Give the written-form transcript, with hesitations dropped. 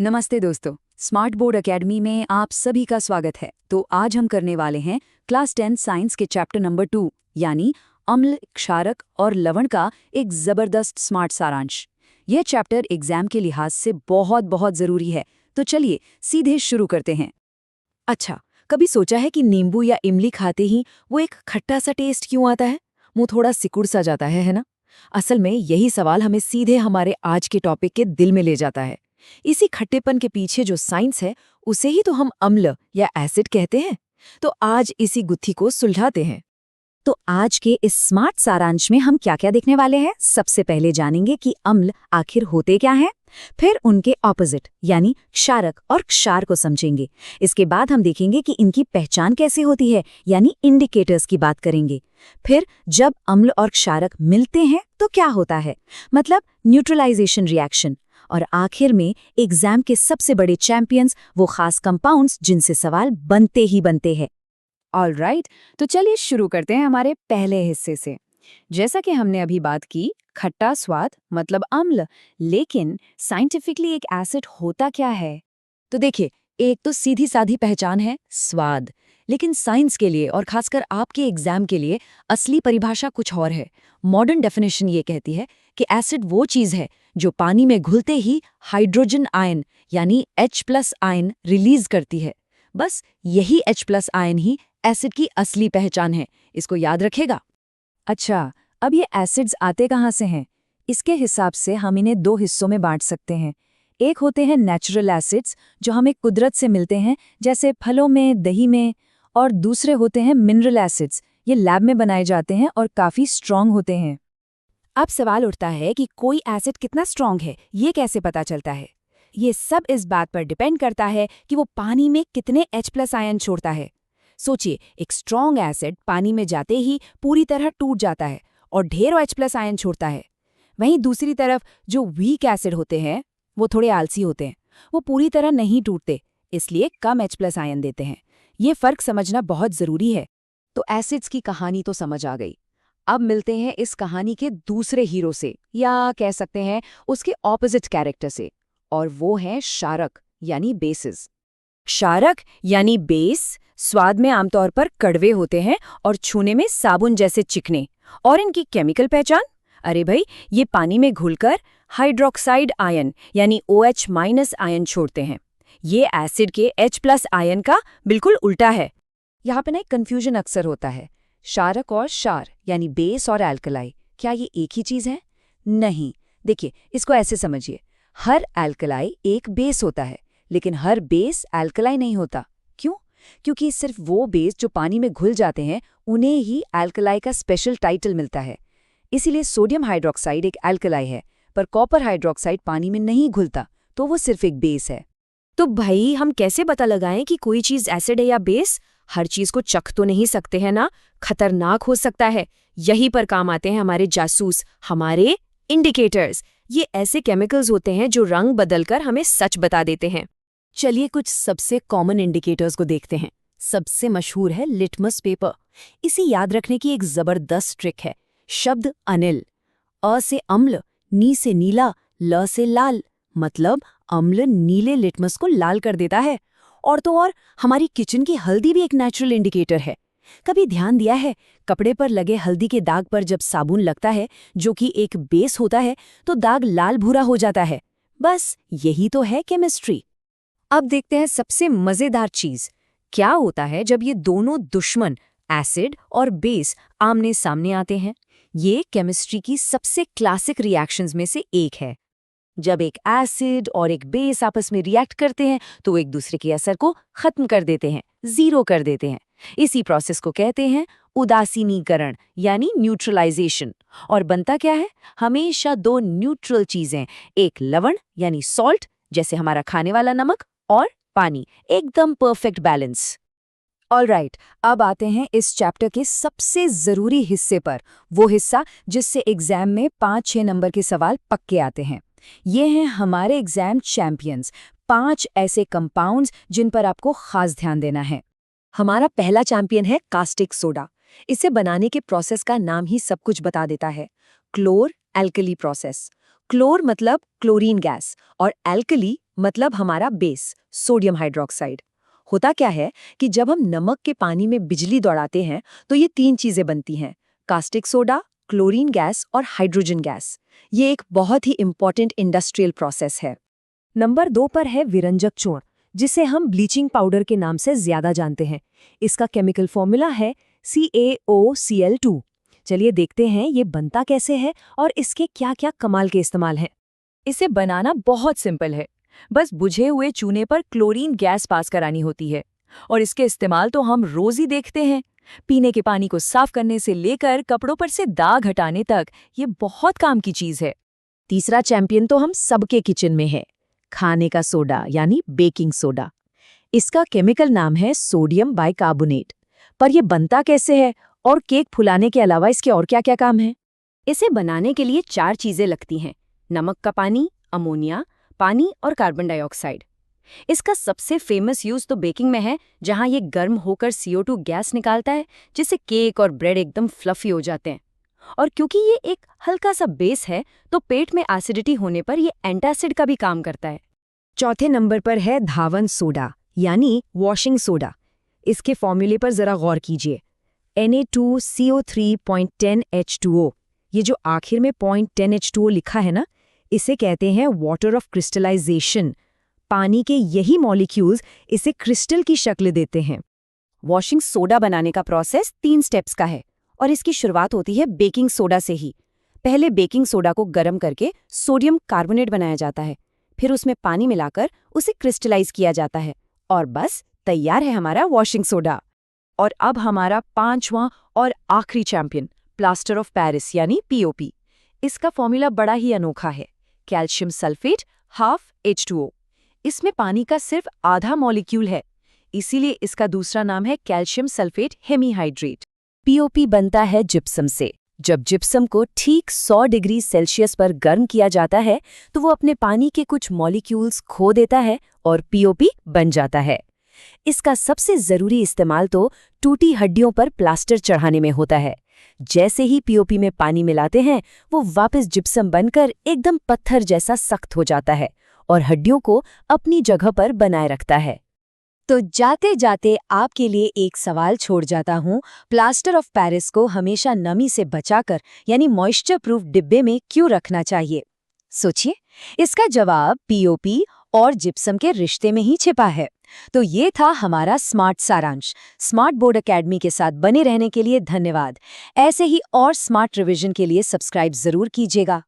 नमस्ते दोस्तों, smart board academy में आप सभी का स्वागत है। तो आज हम करने वाले हैं क्लास 10 साइंस के चैप्टर नंबर 2 यानी अम्ल, क्षारक और लवण का एक जबरदस्त स्मार्ट सारांश। यह चैप्टर एग्जाम के लिहाज से बहुत बहुत जरूरी है, तो चलिए सीधे शुरू करते हैं। अच्छा, कभी सोचा है कि नींबू या इमली खाते ही वो एक खट्टा सा टेस्ट क्यों आता है? मुंह थोड़ा सिकुड़ सा जाता है ना? असल में यही सवाल हमें सीधे हमारे आज के टॉपिक के दिल में ले जाता है। इसी खट्टेपन के पीछे जो साइंस है, उसे ही तो हम अम्ल या एसिड कहते हैं। तो आज इसी गुत्थी को सुलझाते हैं। तो आज के इस स्मार्ट सारांश में हम क्या-क्या देखने वाले हैं? सबसे पहले जानेंगे कि अम्ल आखिर होते क्या हैं, फिर उनके ऑपोजिट यानी क्षारक और क्षार को समझेंगे। इसके बाद हम देखेंगे कि इनकी पहचान कैसे होती है, यानी इंडिकेटर्स की बात करेंगे। फिर जब अम्ल और क्षारक मिलते हैं तो क्या होता है, मतलब न्यूट्रलाइजेशन रिएक्शन। और आखिर में एग्जाम के सबसे बड़े चैंपियंस, वो खास कंपाउंड्स जिनसे सवाल बनते ही बनते हैं। ऑलराइट, तो चलिए शुरू करते हैं हमारे पहले हिस्से से। जैसा कि हमने अभी बात की, खट्टा स्वाद मतलब अम्ल, लेकिन साइंटिफिकली एक एसिड होता क्या है? तो देखिए, एक तो सीधी साधी पहचान है स्वाद, लेकिन साइंस के लिए और खासकर आपके एग्जाम के लिए असली परिभाषा कुछ और है। मॉडर्न डेफिनेशन ये कहती है कि एसिड वो चीज है जो पानी में घुलते ही हाइड्रोजन आयन यानी H+ आयन रिलीज करती है। बस यही H+ आयन ही एसिड की असली पहचान है, इसको याद रखेगा। अच्छा, अब ये एसिड्स आते कहाँ से हैं? इसके हिसाब से हम इन्हें दो हिस्सों में बांट सकते हैं। एक होते हैं नेचुरल एसिड्स, जो हमें कुदरत से मिलते हैं, जैसे फलों में, दही में। और दूसरे होते हैं मिनरल एसिड्स, ये लैब में बनाए जाते हैं और काफ़ी स्ट्रॉन्ग होते हैं। अब सवाल उठता है कि कोई एसिड कितना स्ट्रॉन्ग है, ये कैसे पता चलता है? ये सब इस बात पर डिपेंड करता है कि वो पानी में कितने H+ आयन छोड़ता है। सोचिए, एक स्ट्रॉन्ग एसिड पानी में जाते ही पूरी तरह टूट जाता है और ढेरों H+ आयन छोड़ता है। वहीं दूसरी तरफ जो वीक एसिड होते हैं, वो थोड़े आलसी होते हैं। वो पूरी तरह नहीं टूटते, इसलिए कम H+ आयन देते हैं। ये फर्क समझना बहुत जरूरी है। तो एसिड्स की कहानी तो समझ आ गई। अब मिलते हैं इस कहानी के दूसरे हीरो से, या कह सकते हैं उसके ऑपोजिट कैरेक्टर से, और वो है क्षारक यानी बेसिस। क्षारक यानी बेस स्वाद में आमतौर पर कड़वे होते हैं और छूने में साबुन जैसे चिकने। और इनकी केमिकल पहचान? अरे भाई, ये पानी में घुलकर हाइड्रोक्साइड आयन यानी OH- आयन छोड़ते हैं। ये एसिड के H+ आयन का बिल्कुल उल्टा है। यहाँ पे ना एक कंफ्यूजन अक्सर होता है, क्षारक और क्षार यानी बेस और एल्कलाई, क्या ये एक ही चीज है? नहीं, देखिए इसको ऐसे समझिए, हर एल्कलाई एक बेस होता है, लेकिन हर बेस एल्कलाई नहीं होता। क्यों? क्योंकि सिर्फ वो बेस जो पानी में घुल जाते हैं, उन्हें ही एल्कलाई का स्पेशल टाइटल मिलता है। इसीलिए सोडियम हाइड्रोक्साइड एक एल्कलाई है, पर कॉपर हाइड्रोक्साइड पानी में नहीं घुलता, तो वो सिर्फ एक बेस है। तो भाई, हम कैसे पता लगाएं कि कोई चीज एसिड है या बेस? हर चीज को चख तो नहीं सकते हैं ना, खतरनाक हो सकता है। यहीं पर काम आते हैं हमारे जासूस, हमारे इंडिकेटर्स। ये ऐसे केमिकल्स होते हैं जो रंग बदलकर हमें सच बता देते हैं। चलिए कुछ सबसे कॉमन इंडिकेटर्स को देखते हैं। सबसे मशहूर है लिटमस पेपर। इसे याद रखने की एक जबरदस्त ट्रिक है। शब्द अनिल, अ से अम्ल, नी से नीला, ल से लाल, मतलब अम्ल नीले लिटमस को लाल कर देता है। और तो और हमारी किचन की हल्दी भी एक नेचुरल इंडिकेटर है। कभी ध्यान दिया है, कपड़े पर लगे हल्दी के दाग पर जब साबुन लगता है, जो कि एक बेस होता है, तो दाग लाल भूरा हो जाता है। बस यही तो है केमिस्ट्री। अब देखते हैं सबसे मजेदार चीज, क्या होता है जब ये दोनों दुश्मन एसिड और बेस आमने सामने आते हैं। ये केमिस्ट्री की सबसे क्लासिक रिएक्शंस में से एक है। जब एक एसिड और एक बेस आपस में रिएक्ट करते हैं, तो एक दूसरे के असर को खत्म कर देते हैं, जीरो कर देते हैं। इसी प्रोसेस को कहते हैं उदासीनीकरण यानी न्यूट्रलाइजेशन। और बनता क्या है? हमेशा दो न्यूट्रल चीजें, एक लवण यानी सॉल्ट, जैसे हमारा खाने वाला नमक, और पानी, एकदम परफेक्ट बैलेंस। ऑलराइट, अब आते हैं इस चैप्टर के सबसे जरूरी हिस्से पर, वो हिस्सा जिससे एग्जाम में 5-6 नंबर के सवाल पक्के आते हैं। ये हैं हमारे एग्जाम चैंपियंस, 5 ऐसे कंपाउंड्स जिन पर आपको खास ध्यान देना है। हमारा पहला चैंपियन है कास्टिक सोडा। इसे बनाने के प्रोसेस का नाम ही सब कुछ बता देता है, क्लोर एल्कली प्रोसेस। क्लोर मतलब क्लोरीन गैस और एल्कली मतलब हमारा बेस सोडियम हाइड्रोक्साइड। होता क्या है कि जब हम नमक के पानी में बिजली दौड़ाते हैं तो ये 3 चीजें बनती हैं, कास्टिक सोडा, क्लोरीन गैस और हाइड्रोजन गैस। ये एक बहुत ही इंपॉर्टेंट इंडस्ट्रियल प्रोसेस है। नंबर 2 पर है विरंजक चूर्ण, जिसे हम ब्लीचिंग पाउडर के नाम से ज्यादा जानते हैं। इसका केमिकल फॉर्मूला है CaOCl2। चलिए देखते हैं ये बनता कैसे है और इसके क्या-क्या कमाल के इस्तेमाल हैं। इसे बनाना बहुत सिंपल है, बस बुझे हुए चूने पर क्लोरीन गैस पास करानी होती है और इसके इस्तेमाल तो हम रोज ही देखते हैं। पीने के पानी को साफ करने से लेकर कपड़ों पर से दाग हटाने तक ये बहुत काम की चीज है। तीसरा चैंपियन तो हम सबके किचन में है, खाने का सोडा यानी बेकिंग सोडा। इसका केमिकल नाम है सोडियम बाइकार्बोनेट। पर यह बनता कैसे है और केक फुलाने के अलावा इसके और क्या-क्या काम है? इसे बनाने के लिए 4 चीजें लगती हैं: नमक का पानी, अमोनिया, पानी और कार्बन डाइऑक्साइड। इसका सबसे फेमस यूज तो बेकिंग में है, जहां ये गर्म होकर CO2 गैस निकालता है, जिससे केक और ब्रेड एकदम फ्लफी हो जाते हैं। और क्योंकि ये एक हल्का सा बेस है, तो पेट में एसिडिटी होने पर ये एंटासिड का भी काम करता है। चौथे नंबर पर है धावन सोडा यानी वॉशिंग सोडा। इसके फॉर्मूले पर जरा गौर कीजिए, Na2CO3.10H2O। ये जो आखिर में 0.10H2O लिखा है ना, इसे कहते हैं वाटर ऑफ क्रिस्टलाइजेशन। पानी के यही मॉलिक्यूल्स इसे क्रिस्टल की शक्ल देते हैं। वॉशिंग सोडा बनाने का प्रोसेस 3 स्टेप्स का है और इसकी शुरुआत होती है बेकिंग सोडा से ही। पहले बेकिंग सोडा को गर्म करके सोडियम कार्बोनेट बनाया जाता है, फिर उसमें पानी मिलाकर उसे क्रिस्टलाइज किया जाता है और बस तैयार है हमारा वॉशिंग सोडा। और अब हमारा 5वां और आखिरी चैंपियन, प्लास्टर ऑफ पेरिस यानी POP। इसका फॉर्मूला बड़ा ही अनोखा है, कैल्शियम सल्फेट हाफ H2O। इसमें पानी का सिर्फ आधा मॉलिक्यूल है, इसीलिए इसका दूसरा नाम है कैल्शियम सल्फेट हेमीहाइड्रेट। POP बनता है जिप्सम से। जब जिप्सम को ठीक 100 डिग्री सेल्सियस पर गर्म किया जाता है तो वो अपने पानी के कुछ मॉलिक्यूल्स खो देता है और POP बन जाता है। इसका सबसे जरूरी इस्तेमाल तो टूटी हड्डियों पर प्लास्टर चढ़ाने में होता है। जैसे ही POP में पानी मिलाते हैं, वो वापस जिप्सम बनकर एकदम पत्थर जैसा सख्त हो जाता है और हड्डियों को अपनी जगह पर बनाए रखता है। तो जाते जाते आपके लिए एक सवाल छोड़ जाता हूँ, प्लास्टर ऑफ पेरिस को हमेशा नमी से बचाकर यानी मॉइस्चर प्रूफ डिब्बे में क्यों रखना चाहिए? सोचिए, इसका जवाब POP और जिप्सम के रिश्ते में ही छिपा है। तो ये था हमारा स्मार्ट सारांश। स्मार्ट बोर्ड एकेडमी के साथ बने रहने के लिए धन्यवाद। ऐसे ही और स्मार्ट रिवीजन के लिए सब्सक्राइब जरूर कीजिएगा।